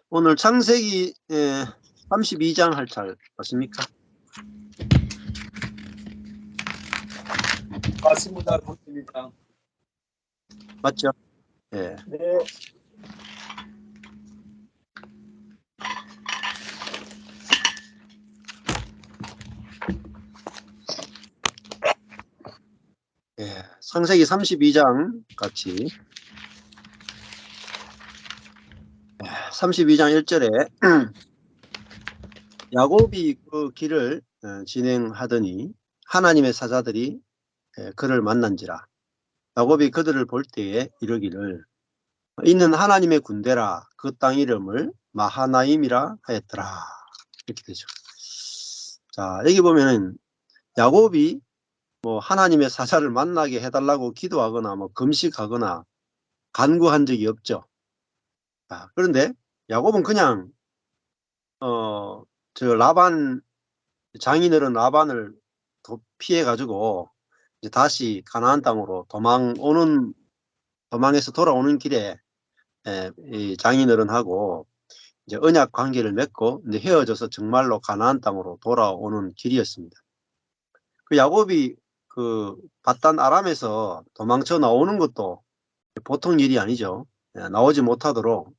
오늘 창세기 32장 할 잘 맞습니까? 맞습니다. 맞습니다. 맞죠? 예. 네. 예. 창세기 32장 같이 32장 1절에 야곱이 그 길을 진행하더니 하나님의 사자들이 그를 만난지라. 야곱이 그들을 볼 때에 이르기를 이는 하나님의 군대라 그 땅 이름을 마하나임이라 하였더라. 이렇게 되죠. 자, 여기 보면은 야곱이 뭐 하나님의 사자를 만나게 해달라고 기도하거나 뭐 금식하거나 간구한 적이 없죠. 그런데 야곱은 그냥 저 라반 장인어른 라반을 피해 가지고 이제 다시 가나안 땅으로 도망해서 돌아오는 길에 이 장인어른하고 이제 언약 관계를 맺고 이제 헤어져서 정말로 가나안 땅으로 돌아오는 길이었습니다. 그 야곱이 그 바단 아람에서 도망쳐 나오는 것도 보통 일이 아니죠. 나오지 못하도록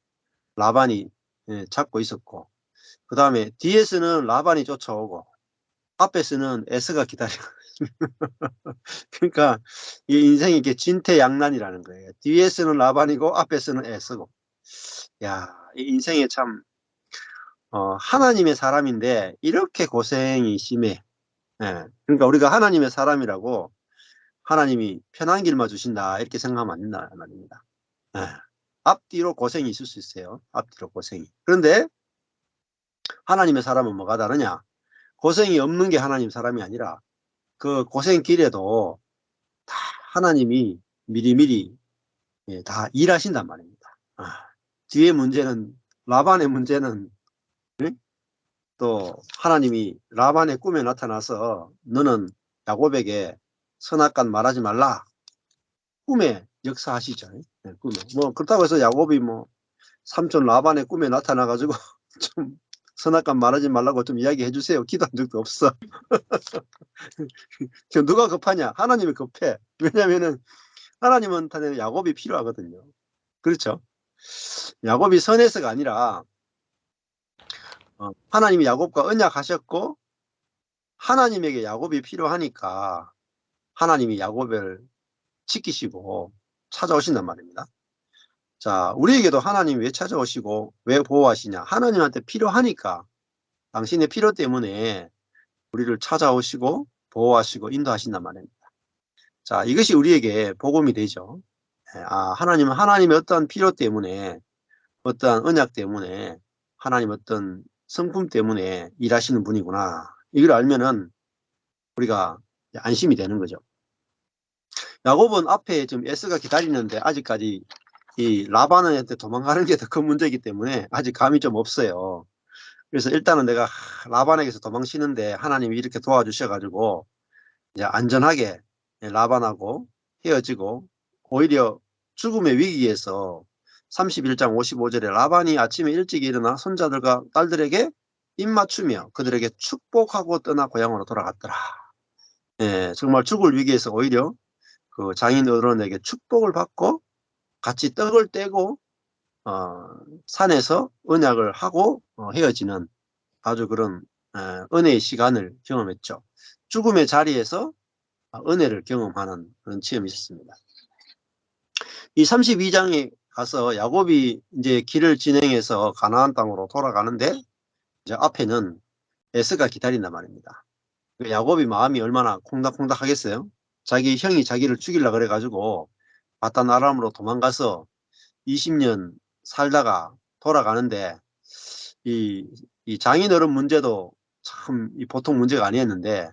라반이 잡고 있었고, 그 다음에 뒤에서는 라반이 쫓아오고 앞에서는 에서가 기다리고 그러니까 이 인생이 이게 진퇴양난이라는 거예요. 뒤에서는 라반이고 앞에서는 에서고. 야, 이 인생에 참 하나님의 사람인데 이렇게 고생이 심해. 그러니까 우리가 하나님의 사람이라고 하나님이 편한 길만 주신다 이렇게 생각하면 안 된다 말입니다. 예. 앞뒤로 고생이 있을 수 있어요. 앞뒤로 고생이. 그런데 하나님의 사람은 뭐가 다르냐? 고생이 없는 게 하나님 사람이 아니라 그 고생 길에도 다 하나님이 미리미리 다 일하신단 말입니다. 뒤에 문제는 라반의 문제는 또 하나님이 라반의 꿈에 나타나서 너는 야곱에게 선악간 말하지 말라. 꿈에 역사하시죠. 꿈에. 뭐 그렇다고 해서 야곱이 뭐 삼촌 라반의 꿈에 나타나 가지고 좀 선악간 말하지 말라고 좀 이야기해 주세요. 기도한 적도 없어. 지금 누가 급하냐? 하나님이 급해. 왜냐면은 하나님한테는 야곱이 필요하거든요. 그렇죠? 야곱이 선해서가 아니라 하나님이 야곱과 언약하셨고 하나님에게 야곱이 필요하니까 하나님이 야곱을 지키시고 찾아오신단 말입니다. 자, 우리에게도 하나님이 왜 찾아오시고 왜 보호하시냐? 하나님한테 필요하니까 당신의 필요 때문에 우리를 찾아오시고 보호하시고 인도하신단 말입니다. 자, 이것이 우리에게 복음이 되죠. 하나님은 하나님의 어떠한 필요 때문에 어떠한 언약 때문에 하나님 어떤 성품 때문에 일하시는 분이구나. 이걸 알면은 우리가 안심이 되는 거죠. 야곱은 앞에 지금 에서가 기다리는데 아직까지 이 라반한테 도망가는 게 더 큰 문제이기 때문에 아직 감이 좀 없어요. 그래서 일단은 내가 라반에게서 도망치는데 하나님이 이렇게 도와주셔가지고 이제 안전하게 라반하고 헤어지고 오히려 죽음의 위기에서 31장 55절에 라반이 아침에 일찍 일어나 손자들과 딸들에게 입맞추며 그들에게 축복하고 떠나 고향으로 돌아갔더라. 정말 죽을 위기에서 오히려 그 장인 어른에게 축복을 받고 같이 떡을 떼고 산에서 언약을 하고 헤어지는 아주 그런 은혜의 시간을 경험했죠. 죽음의 자리에서 은혜를 경험하는 그런 체험이 있었습니다. 이 32장에 가서 야곱이 이제 길을 진행해서 가나안 땅으로 돌아가는데 이제 앞에는 에서가 기다린단 말입니다. 야곱이 마음이 얼마나 콩닥콩닥 하겠어요? 자기 형이 자기를 죽이려고 그래가지고 바단 아람으로 도망가서 20년 살다가 돌아가는데 이 장인어른 문제도 참 보통 문제가 아니었는데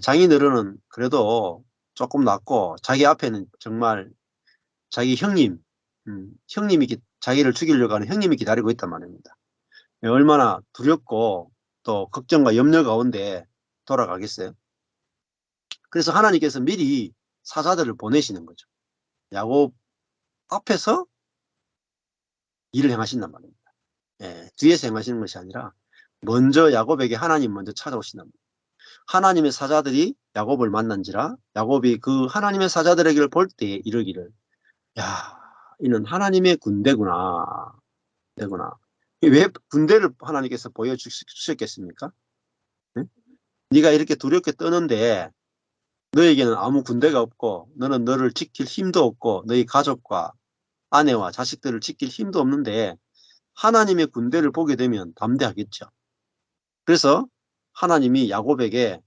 장인어른은 그래도 조금 낫고 자기 앞에는 정말 자기 형님, 형님이 자기를 죽이려고 하는 형님이 기다리고 있단 말입니다. 얼마나 두렵고 또 걱정과 염려 가운데 돌아가겠어요. 그래서 하나님께서 미리 사자들을 보내시는 거죠. 야곱 앞에서 일을 행하신단 말입니다. 뒤에서 행하시는 것이 아니라 먼저 야곱에게 하나님 먼저 찾아오신답니다. 하나님의 사자들이 야곱을 만난지라 야곱이 그 하나님의 사자들에게 볼 때에 이르기를 야 이는 하나님의 군대구나. 왜 군대를 하나님께서 보여주셨겠습니까? 응? 네가 이렇게 두렵게 떠는데 너에게는 아무 군대가 없고 너는 너를 지킬 힘도 없고 너희 가족과 아내와 자식들을 지킬 힘도 없는데 하나님의 군대를 보게 되면 담대하겠죠. 그래서 하나님이 야곱에게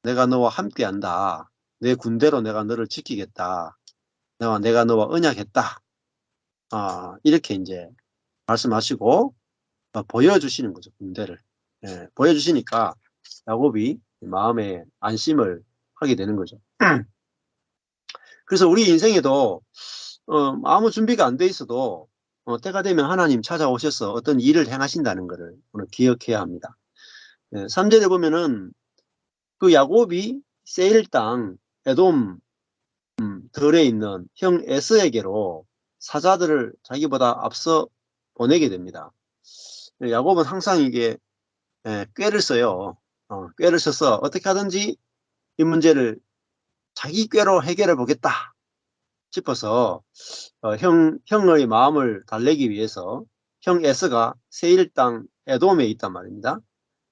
내가 너와 함께한다. 내 군대로 내가 너를 지키겠다. 내가 너와 언약했다. 이렇게 이제 말씀하시고 보여주시는 거죠. 군대를. 보여주시니까 야곱이 마음에 안심을 하게 되는 거죠. 그래서 우리 인생에도 아무 준비가 안 돼 있어도 때가 되면 하나님 찾아오셔서 어떤 일을 행하신다는 것을 오늘 기억해야 합니다. 3절에 보면은 그 야곱이 세일 땅 에돔 들에 있는 형 에서에게로 사자들을 자기보다 앞서 보내게 됩니다. 야곱은 항상 이게 꾀를 써요. 꾀를 써서 어떻게 하든지 이 문제를 자기 꾀로 해결해 보겠다 싶어서 형의 마음을 달래기 위해서 형 에서가 세일 땅 에돔에 있단 말입니다.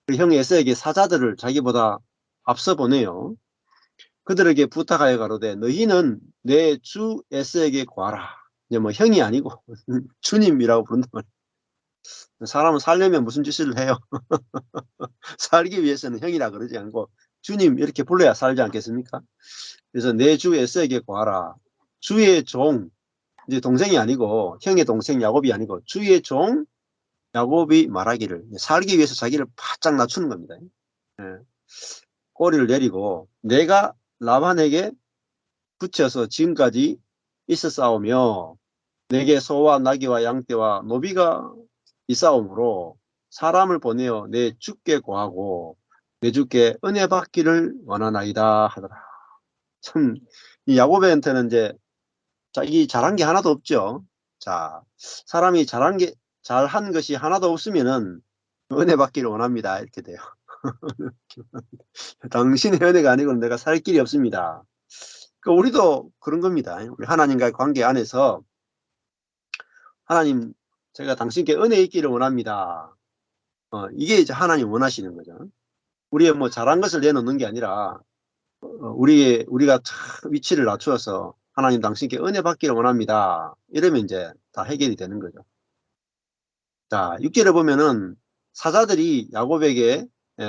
그 형 에서에게 사자들을 자기보다 앞서 보내요. 그들에게 부탁하여 가로되 너희는 내 주 에서에게 구하라. 이제 뭐 형이 아니고 주님이라고 부른단 말이에요. 사람은 살려면 무슨 짓을 해요? 살기 위해서는 형이라 그러지 않고 주님 이렇게 불러야 살지 않겠습니까? 그래서 내 주 에서에게 구하라. 주의 종, 이제 동생이 아니고 형의 동생 야곱이 아니고 주의 종 야곱이 말하기를 살기 위해서 자기를 바짝 낮추는 겁니다. 꼬리를 내리고 내가 라반에게 붙여서 지금까지 있었사오며 내게 소와 나귀와 양떼와 노비가 있사오므로 사람을 보내어 내 주께 구하고 내 주께 은혜 받기를 원하나이다 하더라. 참, 이 야곱한테는 이제 자기 잘한 게 하나도 없죠. 자, 사람이 잘한 것이 하나도 없으면은 은혜 받기를 원합니다. 이렇게 돼요. 당신의 은혜가 아니고는 내가 살 길이 없습니다. 우리도 그런 겁니다. 우리 하나님과의 관계 안에서 하나님, 제가 당신께 은혜 있기를 원합니다. 이게 이제 하나님 원하시는 거죠. 우리의 뭐 잘한 것을 내놓는 게 아니라 우리가 위치를 낮추어서 하나님 당신께 은혜 받기를 원합니다. 이러면 이제 다 해결이 되는 거죠. 자, 6절에 보면은 사자들이 야곱에게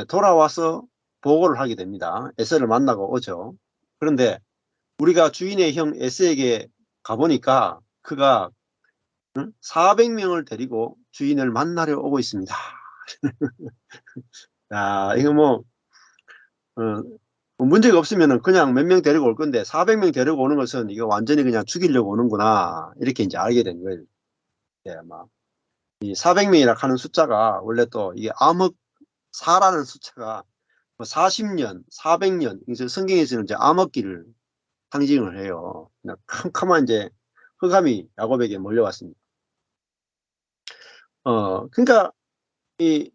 돌아와서 보고를 하게 됩니다. 에서를 만나고 오죠. 그런데 우리가 주인의 형 에서에게 가보니까 그가 400명을 데리고 주인을 만나러 오고 있습니다. 야, 이거 문제가 없으면 그냥 몇 명 데리고 올 건데 400명 데리고 오는 것은 이거 완전히 그냥 죽이려고 오는구나. 이렇게 이제 알게 된 거예요. 이 400명이라 하는 숫자가 원래 또 이게 암흑 4라는 숫자가 40년, 400년, 이제 성경에서는 이제 암흑기를 상징을 해요. 그냥 캄캄한 이제 흑암이 야곱에게 몰려왔습니다. 그러니까 이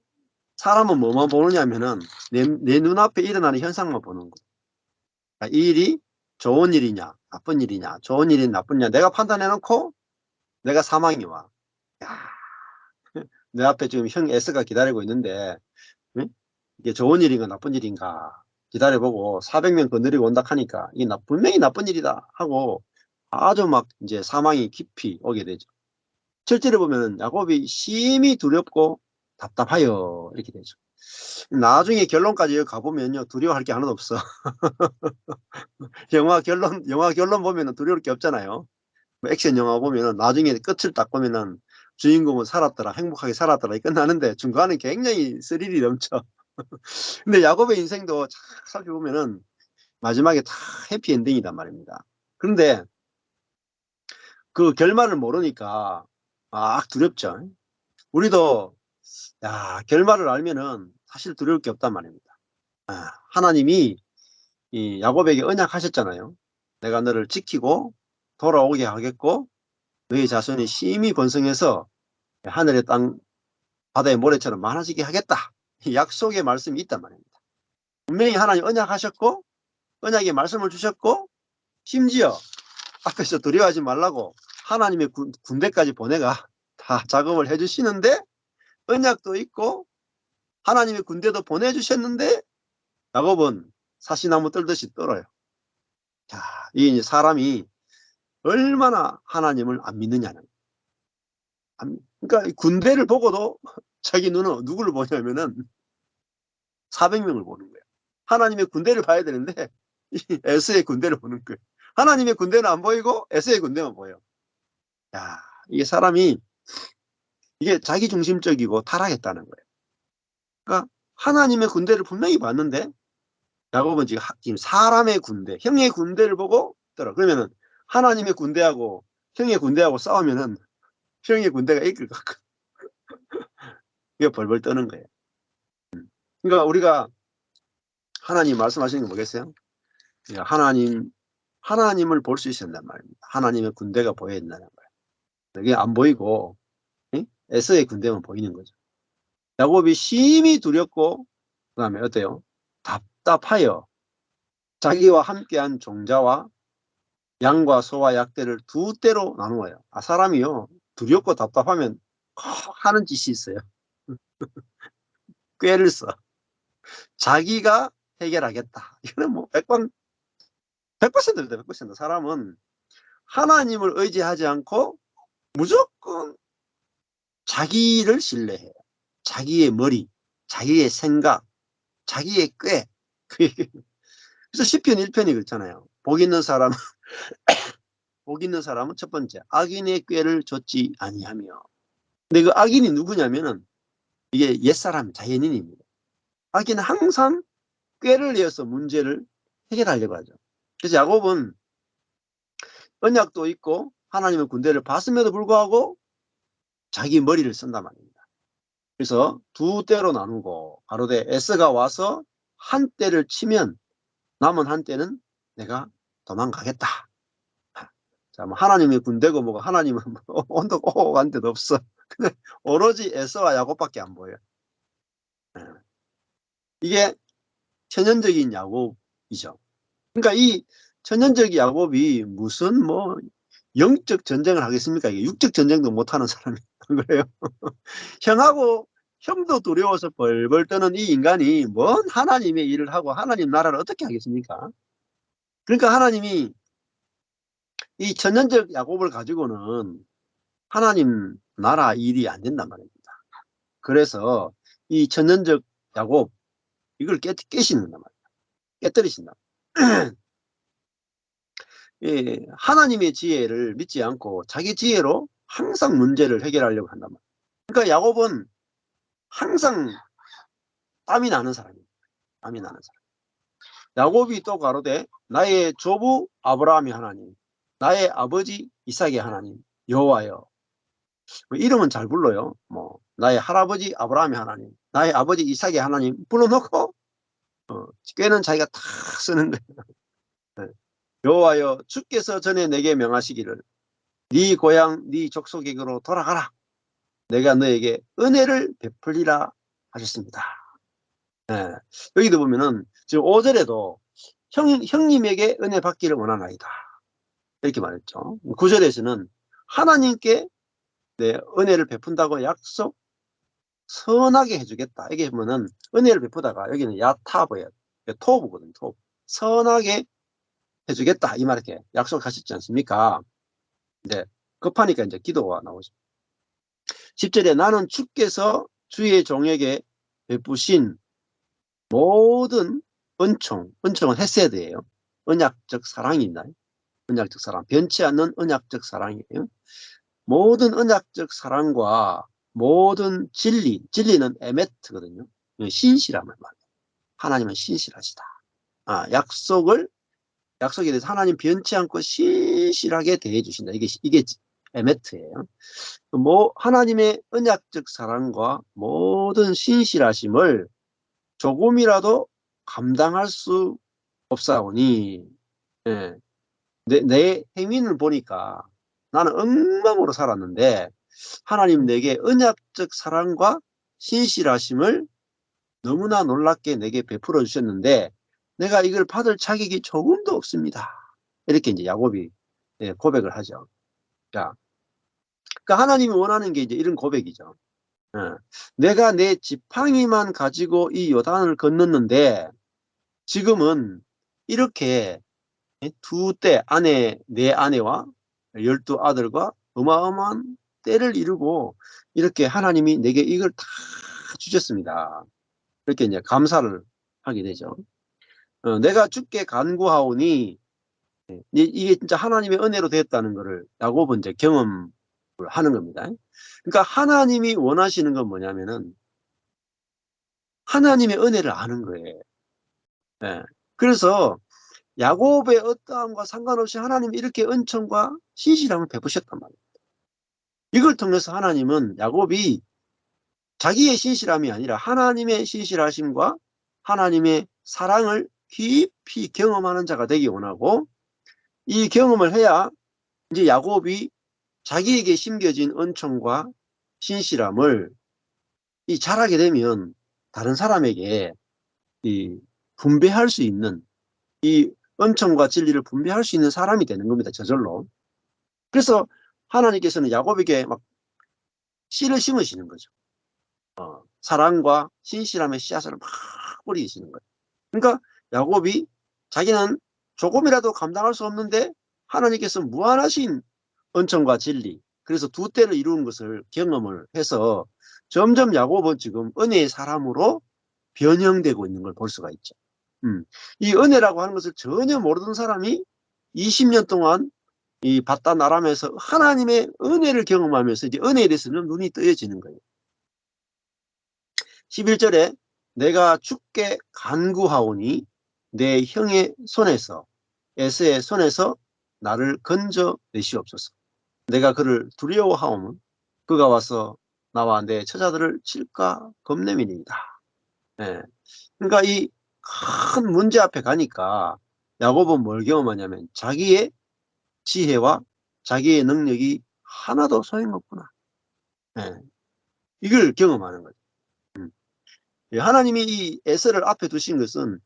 사람은 뭐만 보느냐면은 내 눈앞에 일어나는 현상만 보는 거예요. 그러니까 이 일이 좋은 일이냐, 나쁜 일이냐, 좋은 일이냐, 나쁜 일이냐, 내가 판단해놓고 내가 사망이 와. 야, 내 앞에 지금 형 S가 기다리고 있는데, 응? 이게 좋은 일인가 나쁜 일인가 기다려보고 400명 건드리고 온다 하니까 이게 분명히 나쁜 일이다 하고 아주 막 이제 사망이 깊이 오게 되죠. 실제로 보면 야곱이 심히 두렵고 답답하여 이렇게 되죠. 나중에 결론까지 가보면요 두려워할 게 하나도 없어. 영화 결론 보면은 두려울 게 없잖아요. 뭐 액션 영화 보면은 나중에 끝을 딱 보면은 주인공은 살았더라, 행복하게 살았더라 끝나는데 중간에 굉장히 스릴이 넘쳐. 근데 야곱의 인생도 쫙 살펴보면은 마지막에 다 해피엔딩이단 말입니다. 그런데 그 결말을 모르니까 막 두렵죠. 우리도 결말을 알면은 사실 두려울 게 없단 말입니다. 하나님이 이 야곱에게 언약하셨잖아요. 내가 너를 지키고 돌아오게 하겠고 너희 자손이 심히 번성해서 하늘의 땅 바다의 모래처럼 많아지게 하겠다. 이 약속의 말씀이 있단 말입니다. 분명히 하나님 언약하셨고 언약의 말씀을 주셨고 심지어 아까 저 두려워하지 말라고 하나님의 군대까지 보내가 다 작업을 해주시는데 언약도 있고 하나님의 군대도 보내주셨는데 야곱은 사시나무 떨듯이 떨어요. 자, 이 사람이 얼마나 하나님을 안 믿느냐는. 그러니까 군대를 보고도 자기 눈은 누구를 보냐면은 400명을 보는 거예요. 하나님의 군대를 봐야 되는데 에서의 군대를 보는 거예요. 하나님의 군대는 안 보이고 에서의 군대만 보여. 야, 이게 사람이 이게 자기중심적이고 타락했다는 거예요. 그러니까 하나님의 군대를 분명히 봤는데 야곱은 지금 사람의 군대, 형의 군대를 보고 떨어. 그러면은 하나님의 군대하고 형의 군대하고 싸우면은 형의 군대가 이길 것 같고 이게 벌벌 떠는 거예요. 그러니까 우리가 하나님 말씀하시는 거 뭐겠어요? 하나님을 볼 수 있어야 된단 말입니다. 하나님의 군대가 보여야 된다는 거예요. 이게 안 보이고 에서의 군대만 보이는 거죠. 야곱이 심히 두렵고 그다음에 어때요? 답답하여 자기와 함께한 종자와 양과 소와 약대를 두 떼로 나누어요. 사람이요 두렵고 답답하면 하는 짓이 있어요. 꾀를 써. 자기가 해결하겠다. 이거는 뭐 100%입니다. 100%. 사람은 하나님을 의지하지 않고 무조건 자기를 신뢰해요. 자기의 머리, 자기의 생각, 자기의 꾀. 그래서 시편 1편이 그렇잖아요. 복 있는 사람은 첫 번째 악인의 꾀를 좇지 아니하며. 근데 그 악인이 누구냐면은 이게 옛사람 자연인입니다. 악인은 항상 꾀를 내어서 문제를 해결하려고 하죠. 그래서 야곱은 언약도 있고 하나님의 군대를 봤음에도 불구하고 자기 머리를 쓴단 말입니다. 그래서 두 떼로 나누고 가로되 에서가 와서 한 떼를 치면 남은 한 떼는 내가 도망가겠다. 자, 뭐 하나님의 군대고 뭐고 하나님은 온도 오고 간 데도 없어. 근데 오로지 에서와 야곱밖에 안 보여. 이게 천연적인 야곱이죠. 그러니까 이 천연적 야곱이 무슨 뭐 영적 전쟁을 하겠습니까? 이게 육적 전쟁도 못하는 사람이 그래요. 형도 두려워서 벌벌 떠는 이 인간이 뭔 하나님의 일을 하고 하나님 나라를 어떻게 하겠습니까? 그러니까 하나님이 이 천연적 야곱을 가지고는 하나님 나라 일이 안 된단 말입니다. 그래서 이 천연적 야곱 이걸 깨시는단 말이에요. 깨뜨리신다. 예, 하나님의 지혜를 믿지 않고 자기 지혜로 항상 문제를 해결하려고 한단 말이에요. 그러니까 야곱은 항상 땀이 나는 사람이에요. 땀이 나는 사람. 야곱이 또 가로되 나의 조부 아브라함이 하나님, 나의 아버지 이삭의 하나님 여호와여. 뭐 이름은 잘 불러요. 뭐 나의 할아버지 아브라함의 하나님, 나의 아버지 이삭의 하나님 불러놓고 꾀는 자기가 다 쓰는 거예요. 네. 여호와여 주께서 전에 내게 명하시기를 네 고향 네 족속에게로 돌아가라. 내가 너에게 은혜를 베풀리라 하셨습니다. 네. 여기도 보면은 지금 5절에도 형님에게 은혜 받기를 원하나이다. 이렇게 말했죠. 9절에서는 하나님께 내 은혜를 베푼다고 약속 선하게 해주겠다. 이게 보면은 은혜를 베푸다가 여기는 야타브예요. 토부거든요. 토부. 선하게 해주겠다. 이 말 이렇게 약속하셨지 않습니까? 이제 급하니까 이제 기도가 나오죠. 10절에 나는 주께서 주의 종에게 베푸신 모든 은총은 헤세드예요. 언약적 사랑이 있나요? 언약적 사랑. 변치 않는 언약적 사랑이에요. 모든 언약적 사랑과 모든 진리는 에메트거든요. 신실함을 말해요. 하나님은 신실하시다. 약속에 대해서 하나님 변치 않고 신실하게 대해 주신다. 이게 에메트예요. 하나님의 언약적 사랑과 모든 신실하심을 조금이라도 감당할 수 없사오니, 예. 내 행위를 보니까 나는 엉망으로 살았는데 하나님 내게 언약적 사랑과 신실하심을 너무나 놀랍게 내게 베풀어 주셨는데 내가 이걸 받을 자격이 조금도 없습니다. 이렇게 이제 야곱이 고백을 하죠. 자, 그러니까 하나님이 원하는 게 이제 이런 고백이죠. 내가 내 지팡이만 가지고 이 요단을 건넜는데 지금은 이렇게 두 때 내 아내와 12 아들과 어마어마한 때를 이루고 이렇게 하나님이 내게 이걸 다 주셨습니다. 이렇게 이제 감사를 하게 되죠. 내가 주께 간구하오니 이게 진짜 하나님의 은혜로 되었다는 것을 야곱은 이제 경험을 하는 겁니다. 그러니까 하나님이 원하시는 건 뭐냐면은 하나님의 은혜를 아는 거예요. 예. 그래서 야곱의 어떠함과 상관없이 하나님이 이렇게 은총과 신실함을 베푸셨단 말이에요. 이걸 통해서 하나님은 야곱이 자기의 신실함이 아니라 하나님의 신실하심과 하나님의 사랑을 깊이 경험하는 자가 되기 원하고 이 경험을 해야 이제 야곱이 자기에게 심겨진 은총과 신실함을 잘하게 되면 다른 사람에게 분배할 수 있는 이 은총과 진리를 분배할 수 있는 사람이 되는 겁니다. 저절로. 그래서 하나님께서는 야곱에게 막 씨를 심으시는 거죠. 사랑과 신실함의 씨앗을 막 뿌리시는 거예요. 그러니까 야곱이 자기는 조금이라도 감당할 수 없는데 하나님께서 무한하신 은총과 진리, 그래서 두 때를 이루는 것을 경험을 해서 점점 야곱은 지금 은혜의 사람으로 변형되고 있는 걸 볼 수가 있죠. 이 은혜라고 하는 것을 전혀 모르던 사람이 20년 동안 이 바다 나라면서 하나님의 은혜를 경험하면서 이제 은혜에 대해서는 눈이 뜨여지는 거예요. 11절에 내가 주께 간구하오니 내 형의 손에서 에서의 손에서 나를 건져 내시옵소서. 내가 그를 두려워하오면 그가 와서 나와 내 처자들을 칠까 겁내미니이다. 예. 그러니까 이 큰 문제 앞에 가니까 야곱은 뭘 경험하냐면 자기의 지혜와 자기의 능력이 하나도 소용없구나. 예. 이걸 경험하는 거죠. 하나님이 이 에서를 앞에 두신 것은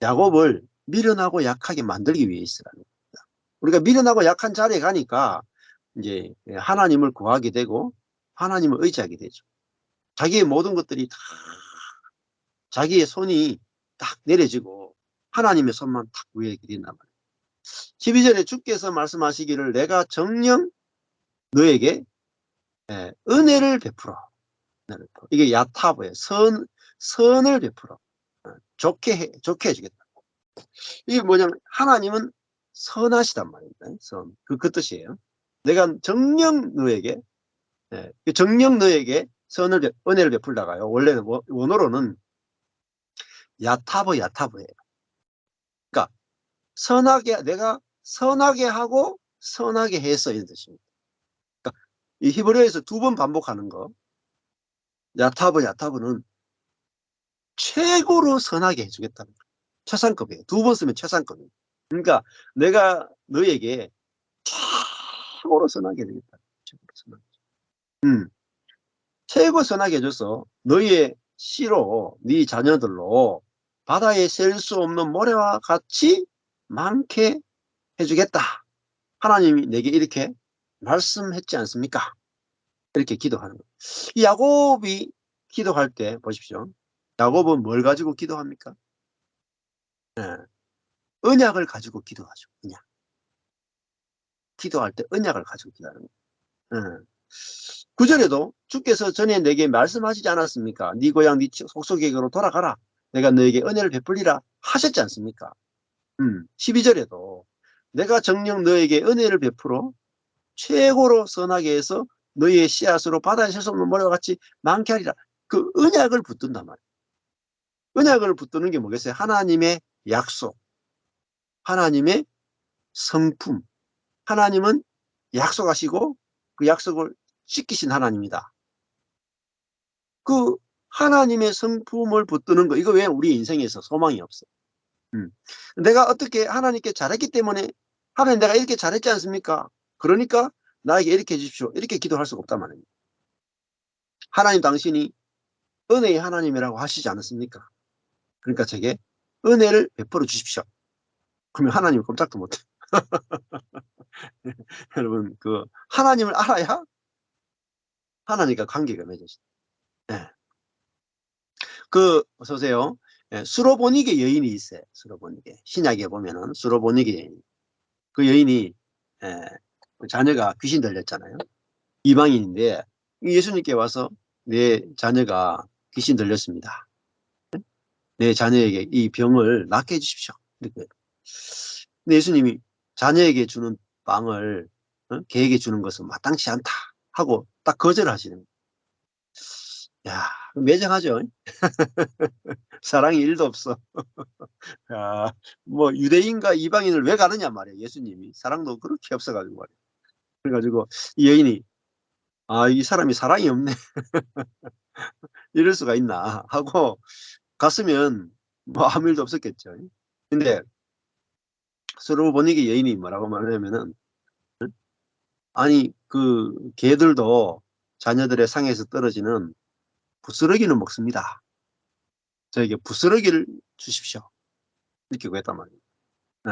야곱을 미련하고 약하게 만들기 위해서라는 겁니다. 우리가 미련하고 약한 자리에 가니까 이제 하나님을 구하게 되고 하나님을 의지하게 되죠. 자기의 모든 것들이 다 자기의 손이 딱 내려지고 하나님의 손만 탁 위에 된단 말이에요. 12절에 주께서 말씀하시기를 내가 정녕 너에게 은혜를 베풀어. 이게 야타브예요. 선을 베풀어. 좋게 해주겠다. 이게 뭐냐면 하나님은 선하시단 말입니다. 그 뜻이에요. 내가 정녕 너에게 정녕 너에게 은혜를 베풀다가요. 원래는 원어로는 야타브예요. 그러니까 내가 선하게 하고 선하게 해서 이런 뜻입니다. 그러니까 이 히브리어에서 2번 반복하는 거 야타브는 최고로 선하게 해주겠다는 거예요. 최상급이에요. 2번 쓰면 최상급이에요. 그러니까 내가 너에게 최고로 선하게 해주겠다. 최고로 선하게. 최고 선하게 해줘서 너희의 씨로 네 자녀들로 바다에 셀 수 없는 모래와 같이 많게 해주겠다. 하나님이 내게 이렇게 말씀했지 않습니까? 이렇게 기도하는 거예요. 이 야곱이 기도할 때 보십시오. 야곱은 뭘 가지고 기도합니까? 언약을 가지고 기도하죠. 언약. 기도할 때 언약을 가지고 기도하는 거예요. 9절에도 주께서 전에 내게 말씀하시지 않았습니까? 네 고향 네 속속에게로 돌아가라. 내가 너에게 은혜를 베풀리라 하셨지 않습니까? 12절에도 내가 정녕 너에게 은혜를 베풀어 최고로 선하게 해서 너희의 씨앗으로 바다에 셀 수 없는 모래와 같이 많게 하리라. 그 언약을 붙든단 말이에요. 언약을 붙드는 게 뭐겠어요? 하나님의 약속, 하나님의 성품. 하나님은 약속하시고 그 약속을 지키신 하나님이다. 그 하나님의 성품을 붙드는 거, 이거 왜 우리 인생에서 소망이 없어요? 내가 어떻게 하나님께 잘했기 때문에 하나님 내가 이렇게 잘했지 않습니까? 그러니까 나에게 이렇게 해주십시오. 이렇게 기도할 수가 없단 말입니다. 하나님 당신이 은혜의 하나님이라고 하시지 않았습니까? 그러니까 제게 은혜를 베풀어 주십시오. 그러면 하나님 꼼짝도 못해. 여러분, 그 하나님을 알아야 하나님과 관계가 맺어져요. 예. 그 보세요. 예, 수로보니게 여인이 있어요. 수로보니게 신약에 보면은 수로보니게 여인. 그 여인이 예, 그 자녀가 귀신 들렸잖아요. 이방인인데 예수님께 와서 내 자녀가 귀신 들렸습니다. 내 자녀에게 이 병을 낫게 해주십시오. 이렇게. 근데 예수님이 자녀에게 주는 빵을 개에게 주는 것은 마땅치 않다 하고 딱 거절하시는 거예요. 야, 매정하죠. 사랑이 일도 없어. 야, 뭐 유대인과 이방인을 왜 가느냐 말이에요. 예수님이 사랑도 그렇게 없어가지고 말이에요. 그래가지고 이 여인이 아, 이 사람이 사랑이 없네. 이럴 수가 있나 하고 갔으면 뭐 아무 일도 없었겠죠. 근데 서로 보니기 여인이 뭐라고 말하냐면은 아니 그 개들도 자녀들의 상에서 떨어지는 부스러기는 먹습니다. 저에게 부스러기를 주십시오. 이렇게 구했단 말이에요. 예.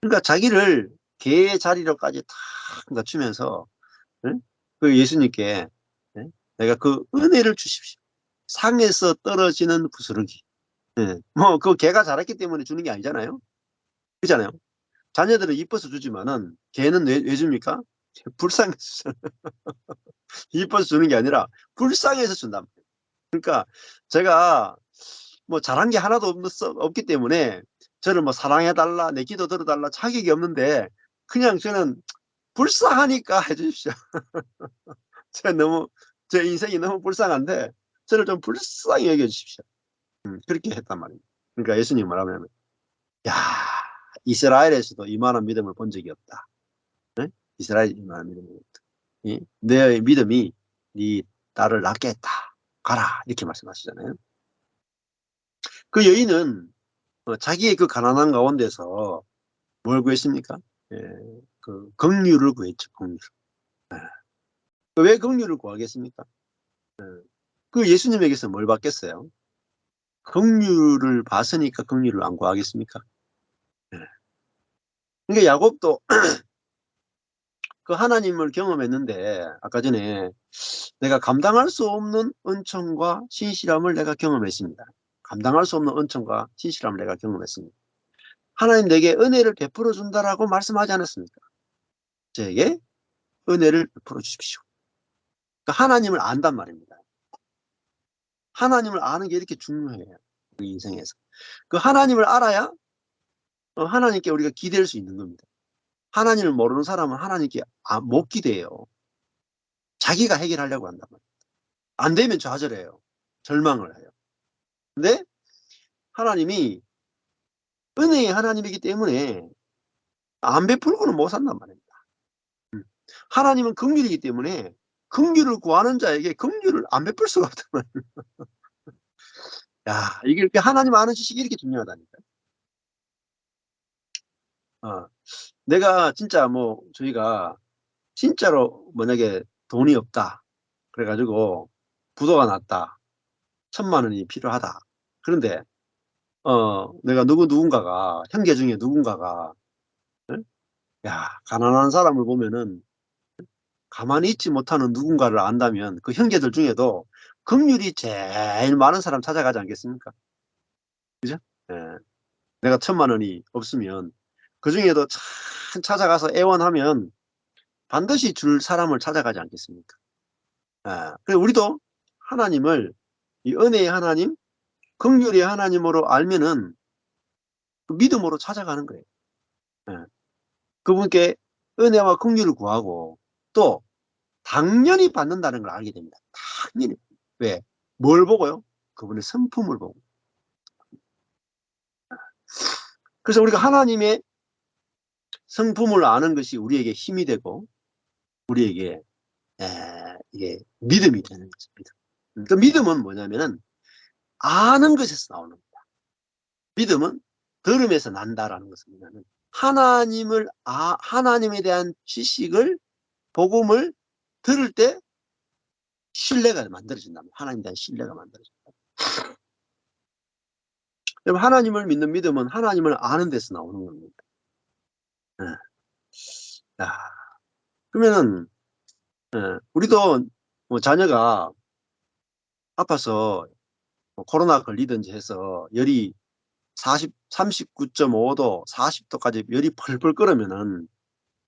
그러니까 자기를 개의 자리로까지 탁 낮추면서 예? 그 예수님께 예? 내가 그 은혜를 주십시오. 상에서 떨어지는 부스러기. 예. 뭐그 개가 자랐기 때문에 주는 게 아니잖아요. 그렇잖아요. 자녀들은 이뻐서 주지만은 개는 왜 줍니까? 불쌍해서 이뻐서 주는 게 아니라 불쌍해서 준단 말이에요. 그러니까 제가 뭐 잘한 게 하나도 없기 때문에 저를 뭐 사랑해달라 내 기도 들어달라 자격이 없는데 그냥 저는 불쌍하니까 해주십시오. 제가 너무 제 인생이 너무 불쌍한데 저를 좀 불쌍히 여겨주십시오. 그렇게 했단 말입니다. 그러니까 예수님 뭐라면 야 이스라엘에서도 이만한 믿음을 본 적이 없다. 네? 이스라엘 이만한 믿음이 없다. 내 믿음이 네 딸을 낫게 했다. 가라 이렇게 말씀하시잖아요. 그 여인은 자기의 그 가난한 가운데서 뭘 구했습니까? 예, 그 긍휼을 구했죠. 긍휼. 왜 긍휼을 구하겠습니까? 그 예수님에게서 뭘 받겠어요? 긍휼을 받으니까 긍휼을 안 구하겠습니까? 예. 그러니까 야곱도 그 하나님을 경험했는데 아까 전에 내가 감당할 수 없는 은총과 신실함을 내가 경험했습니다. 감당할 수 없는 은총과 신실함을 내가 경험했습니다. 하나님 내게 은혜를 베풀어 준다라고 말씀하지 않았습니까? 저에게 은혜를 베풀어 주십시오. 그러니까 하나님을 안단 말입니다. 하나님을 아는 게 이렇게 중요해요. 우리 인생에서. 그 하나님을 알아야 하나님께 우리가 기댈 수 있는 겁니다. 하나님을 모르는 사람은 하나님께 못 기대요. 자기가 해결하려고 한단 말이에요. 안 되면 좌절해요. 절망을 해요. 근데 하나님이 은혜의 하나님이기 때문에 안 베풀고는 못 산단 말입니다. 하나님은 긍휼이기 때문에 긍휼을 구하는 자에게 긍휼을 안 베풀 수가 없단 말이에요. 야, 이게 이렇게 하나님 아는 지식이 이렇게 중요하다니까요. 어, 내가 진짜 뭐 저희가 진짜로 만약에 돈이 없다. 그래가지고 부도가 났다. 1,000만 원이 필요하다. 그런데 내가 누군가가 형제 중에 누군가가 응? 야 가난한 사람을 보면은 가만히 있지 못하는 누군가를 안다면 그 형제들 중에도 긍휼이 제일 많은 사람 찾아가지 않겠습니까? 그죠? 예. 내가 1,000만 원이 없으면 그 중에도 참 찾아가서 애원하면 반드시 줄 사람을 찾아가지 않겠습니까? 그래서 우리도 하나님을 이 은혜의 하나님, 긍휼의 하나님으로 알면은 그 믿음으로 찾아가는 거예요. 예. 그분께 은혜와 긍휼을 구하고 또 당연히 받는다는 걸 알게 됩니다. 당연히. 왜? 뭘 보고요? 그분의 성품을 보고. 그래서 우리가 하나님의 성품을 아는 것이 우리에게 힘이 되고 우리에게 이게 믿음이 되는 것입니다. 그 믿음은 뭐냐면은 아는 것에서 나오는 거예요. 믿음은 들음에서 난다라는 것입니다. 하나님에 대한 지식을 복음을 들을 때 신뢰가 만들어진다면 하나님에 대한 신뢰가 만들어진다. 그럼 하나님을 믿는 믿음은 하나님을 아는 데서 나오는 겁니다. 예. 야, 그러면은 우리도 뭐 자녀가 아파서 뭐 코로나 걸리든지 해서 열이 39.5도, 40도까지 열이 펄펄 끓으면은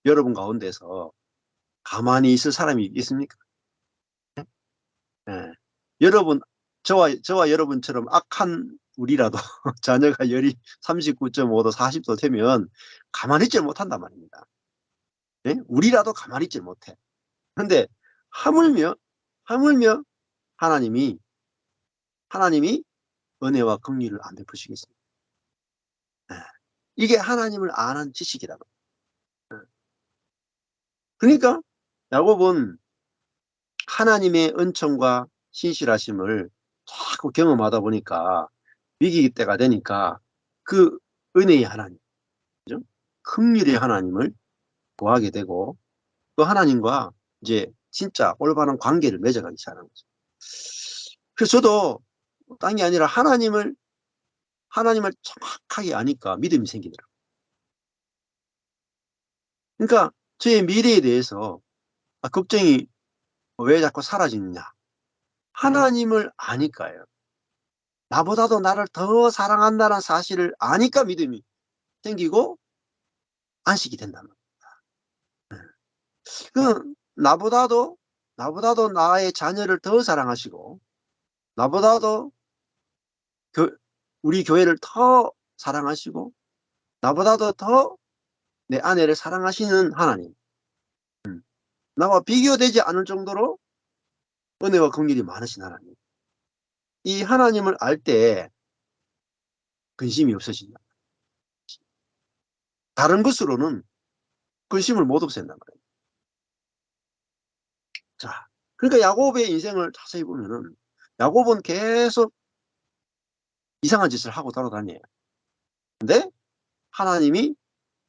여러분 가운데서 가만히 있을 사람이 있겠습니까? 예. 여러분, 저와 여러분처럼 악한 우리라도 자녀가 열이 39.5도, 40도 되면 가만히 있질 못한단 말입니다. 예? 우리라도 가만히 있질 못해. 그런데 하물며, 하물며 하나님이, 하나님이 은혜와 긍휼을 안 베푸시겠습니까? 예. 이게 하나님을 아는 지식이다. 그러니까 야곱은 하나님의 은총과 신실하심을 자꾸 경험하다 보니까 위기 때가 되니까 그 은혜의 하나님, 그죠? 긍휼의 하나님을 구하게 되고 그 하나님과 이제 진짜 올바른 관계를 맺어가기 시작하는 거죠. 그래서 저도 딴 게 아니라 하나님을 정확하게 아니까 믿음이 생기더라고요. 그러니까 저의 미래에 대해서 걱정이 왜 자꾸 사라지느냐. 하나님을 아니까요. 나보다도 나를 더 사랑한다는 사실을 아니까 믿음이 생기고 안식이 된단 말이에요. 그 나보다도 나의 자녀를 더 사랑하시고 나보다도 우리 교회를 더 사랑하시고 나보다도 더 내 아내를 사랑하시는 하나님. 나와 비교되지 않을 정도로 은혜와 긍휼이 많으신 하나님. 이 하나님을 알 때 근심이 없어진다. 다른 것으로는 근심을 못 없앤단 말이에요. 자, 그러니까 야곱의 인생을 자세히 보면은 야곱은 계속 이상한 짓을 하고 돌아다녀요. 근데 하나님이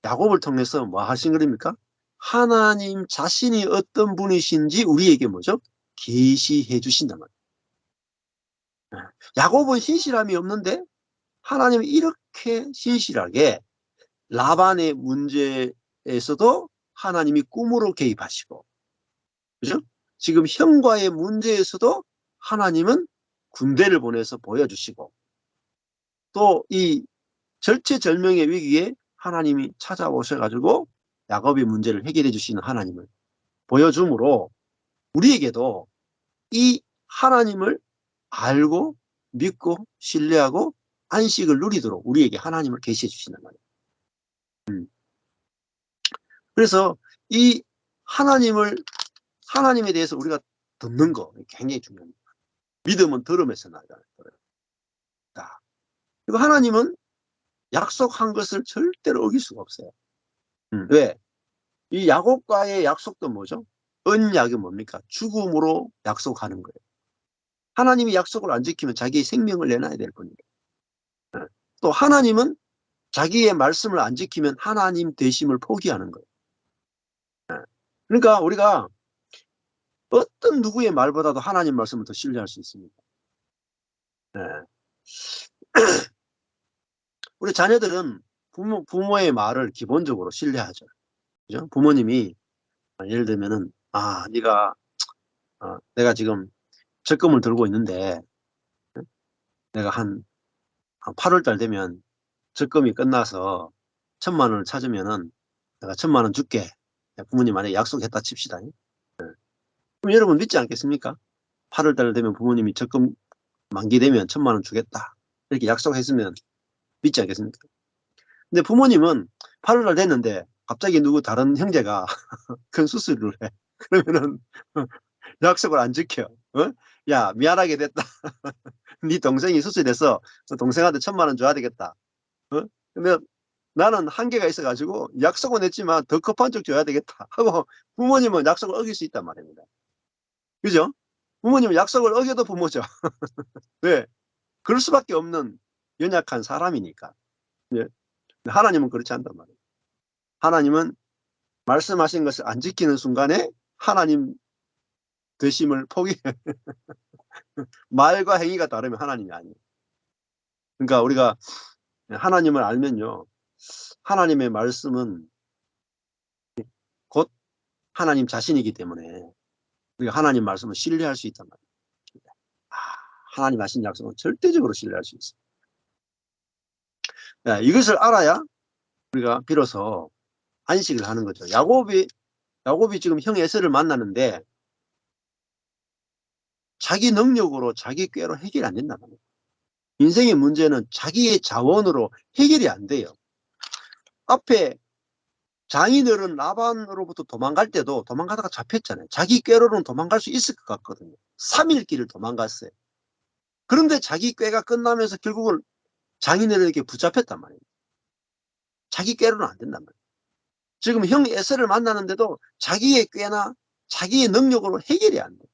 야곱을 통해서 뭐 하신 겁니까? 하나님 자신이 어떤 분이신지 우리에게 뭐죠? 계시해 주신단 말이에요. 야곱은 신실함이 없는데 하나님이 이렇게 신실하게 라반의 문제에서도 하나님이 꿈으로 개입하시고, 그죠? 지금 형과의 문제에서도 하나님은 군대를 보내서 보여주시고, 또 이 절체절명의 위기에 하나님이 찾아오셔가지고 야곱의 문제를 해결해 주시는 하나님을 보여주므로 우리에게도 이 하나님을 알고 믿고 신뢰하고 안식을 누리도록 우리에게 하나님을 계시해 주신단 말이에요. 그래서 이 하나님에 대해서 우리가 듣는 거 굉장히 중요합니다. 믿음은 들음에서 나다. 그리고 하나님은 약속한 것을 절대로 어길 수가 없어요. 왜? 이 야곱과의 약속도 뭐죠? 언약이 뭡니까? 죽음으로 약속하는 거예요. 하나님이 약속을 안 지키면 자기의 생명을 내놔야 될 겁니다. 또 하나님은 자기의 말씀을 안 지키면 하나님 되심을 포기하는 거예요. 그러니까 우리가 어떤 누구의 말보다도 하나님 말씀을 더 신뢰할 수 있습니다. 우리 자녀들은 부모의 말을 기본적으로 신뢰하죠. 그죠? 부모님이 예를 들면은 네가 내가 지금 적금을 들고 있는데 내가 한 8월 달 되면 적금이 끝나서 1,000만 원을 찾으면은 내가 1,000만 원 줄게. 부모님 만약에 약속했다 칩시다. 그럼 여러분 믿지 않겠습니까? 8월 달 되면 부모님이 적금 만기되면 1,000만 원 주겠다. 이렇게 약속했으면 믿지 않겠습니까? 근데 부모님은 8월 달 됐는데 갑자기 누구 다른 형제가 큰 수술을 해. 그러면은 약속을 안 지켜. 야, 미안하게 됐다. 네 동생이 수술해서 동생한테 1,000만 원 줘야 되겠다. 근데 나는 한계가 있어가지고 약속은 했지만 더 급한 쪽 줘야 되겠다 하고 부모님은 약속을 어길 수 있단 말입니다. 그죠? 부모님은 약속을 어겨도 부모죠. 왜? 그럴 수밖에 없는 연약한 사람이니까. 예. 하나님은 그렇지 않단 말이에요. 하나님은 말씀하신 것을 안 지키는 순간에 하나님 되심을 포기 말과 행위가 다르면 하나님이 아니에요. 그러니까 우리가 하나님을 알면요, 하나님의 말씀은 곧 하나님 자신이기 때문에 우리가 하나님 말씀을 신뢰할 수 있단 말이에요. 아, 하나님 하신 약속은 절대적으로 신뢰할 수 있어요. 네, 이것을 알아야 우리가 비로소 안식을 하는 거죠. 야곱이 지금 형 에서를 만나는데 자기 능력으로 자기 꾀로 해결이 안 된단 말이에요. 인생의 문제는 자기의 자원으로 해결이 안 돼요. 앞에 장인어른 라반으로부터 도망갈 때도 도망가다가 잡혔잖아요. 자기 꾀로는 도망갈 수 있을 것 같거든요. 3일 길을 도망갔어요. 그런데 자기 꾀가 끝나면서 결국은 장인어른에게 붙잡혔단 말이에요. 자기 꾀로는 안 된단 말이에요. 지금 형 에서를 만나는데도 자기의 꾀나 자기의 능력으로 해결이 안 돼요.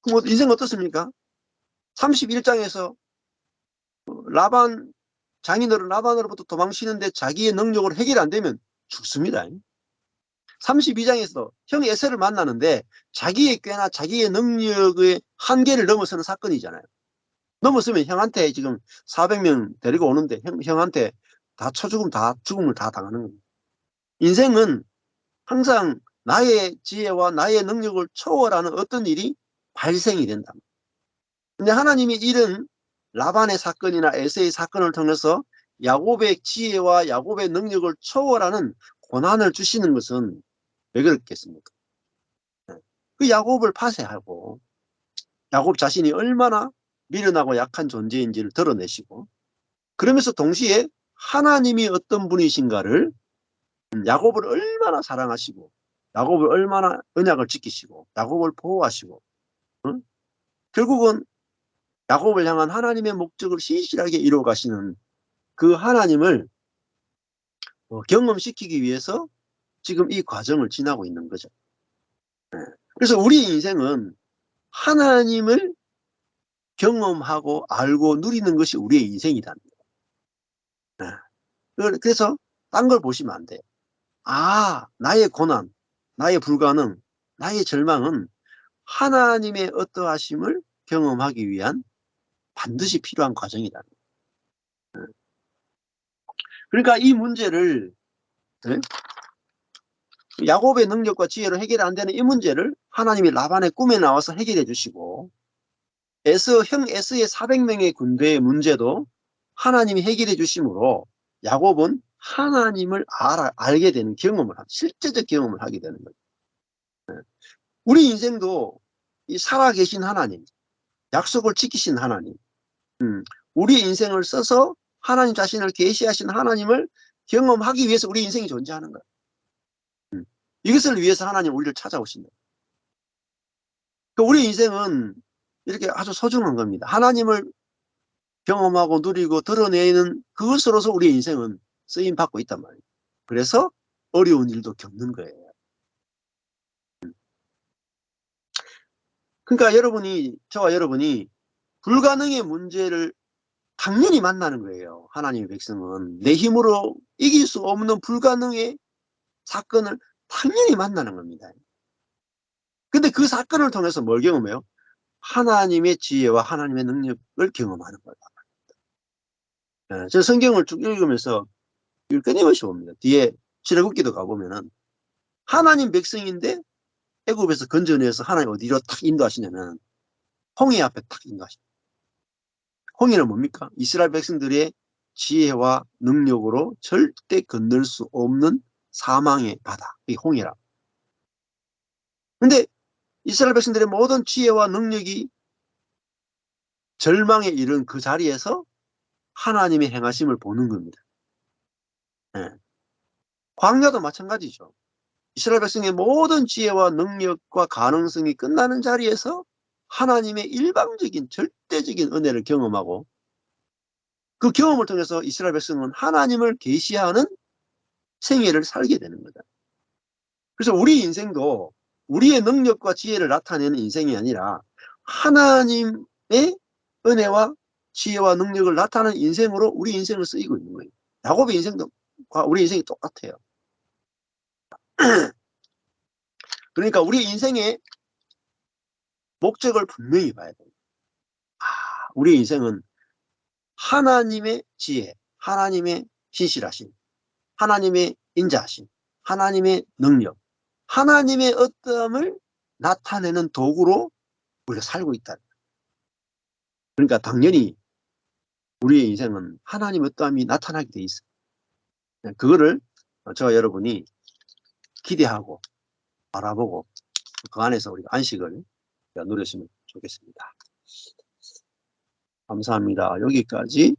그럼 인생 어떻습니까? 31장에서 장인어른 라반으로부터 도망치는데 자기의 능력으로 해결이 안 되면 죽습니다. 32장에서 형 에서를 만나는데 자기의 꾀나 자기의 능력의 한계를 넘어서는 사건이잖아요. 넘었으면 형한테 지금 400명 데리고 오는데 형한테 다 죽음을 다 당하는 겁니다. 인생은 항상 나의 지혜와 나의 능력을 초월하는 어떤 일이 발생이 된다. 근데 하나님이 이런 라반의 사건이나 에서의 사건을 통해서 야곱의 지혜와 야곱의 능력을 초월하는 고난을 주시는 것은 왜 그렇겠습니까? 그 야곱을 파쇄하고 야곱 자신이 얼마나 미련하고 약한 존재인지를 드러내시고, 그러면서 동시에 하나님이 어떤 분이신가를, 야곱을 얼마나 사랑하시고 야곱을 얼마나 언약을 지키시고 야곱을 보호하시고, 응? 결국은 야곱을 향한 하나님의 목적을 신실하게 이루어 가시는 그 하나님을 경험시키기 위해서 지금 이 과정을 지나고 있는 거죠. 그래서 우리 인생은 하나님을 경험하고 알고 누리는 것이 우리의 인생이다. 그래서 딴 걸 보시면 안 돼요. 아, 나의 고난, 나의 불가능, 나의 절망은 하나님의 어떠하심을 경험하기 위한 반드시 필요한 과정이다. 그러니까 이 문제를, 야곱의 능력과 지혜로 해결 안 되는 이 문제를 하나님이 라반의 꿈에 나와서 해결해 주시고, 형 에스의 400명의 군대의 문제도 하나님이 해결해 주심으로 야곱은 하나님을 알게 되는 실제적 경험을 하게 되는 거예요. 우리 인생도 이 살아계신 하나님, 약속을 지키신 하나님, 우리 인생을 써서 하나님 자신을 계시하신 하나님을 경험하기 위해서 우리 인생이 존재하는 거예요. 이것을 위해서 하나님 우리를 찾아오신다. 우리 인생은 이렇게 아주 소중한 겁니다. 하나님을 경험하고 누리고 드러내는 그것으로서 우리 인생은 쓰임 받고 있단 말이에요. 그래서 어려운 일도 겪는 거예요. 그러니까 저와 여러분이 불가능의 문제를 당연히 만나는 거예요. 하나님의 백성은 내 힘으로 이길 수 없는 불가능의 사건을 당연히 만나는 겁니다. 근데 그 사건을 통해서 뭘 경험해요? 하나님의 지혜와 하나님의 능력을 경험하는 거예요. 저 성경을 쭉 읽으면서 이걸 끊임없이 봅니다. 뒤에 출애굽기도 가보면은 하나님 백성인데 애굽에서 건져내서 하나님 어디로 딱 인도하시냐면 홍해 앞에 딱 인도하십니다. 홍해는 뭡니까? 이스라엘 백성들의 지혜와 능력으로 절대 건널 수 없는 사망의 바다, 이 홍해라. 근데 이스라엘 백성들의 모든 지혜와 능력이 절망에 이른 그 자리에서 하나님의 행하심을 보는 겁니다. 네. 광야도 마찬가지죠. 이스라엘 백성의 모든 지혜와 능력과 가능성이 끝나는 자리에서 하나님의 일방적인 절대적인 은혜를 경험하고, 그 경험을 통해서 이스라엘 백성은 하나님을 계시하는 생애를 살게 되는 거다. 그래서 우리 인생도 우리의 능력과 지혜를 나타내는 인생이 아니라 하나님의 은혜와 지혜와 능력을 나타내는 인생으로 우리 인생을 쓰이고 있는 거예요. 야곱의 인생도 우리 인생이 똑같아요. 그러니까 우리 인생에 목적을 분명히 봐야 돼요. 우리 인생은 하나님의 지혜, 하나님의 신실하심, 하나님의 인자하심, 하나님의 능력, 하나님의 어떠함을 나타내는 도구로 우리가 살고 있다. 그러니까 당연히 우리의 인생은 하나님의 어떠함이 나타나게 돼 있어요. 그거를 저와 여러분이 기대하고 바라보고 그 안에서 우리가 안식을 누렸으면 좋겠습니다. 감사합니다. 여기까지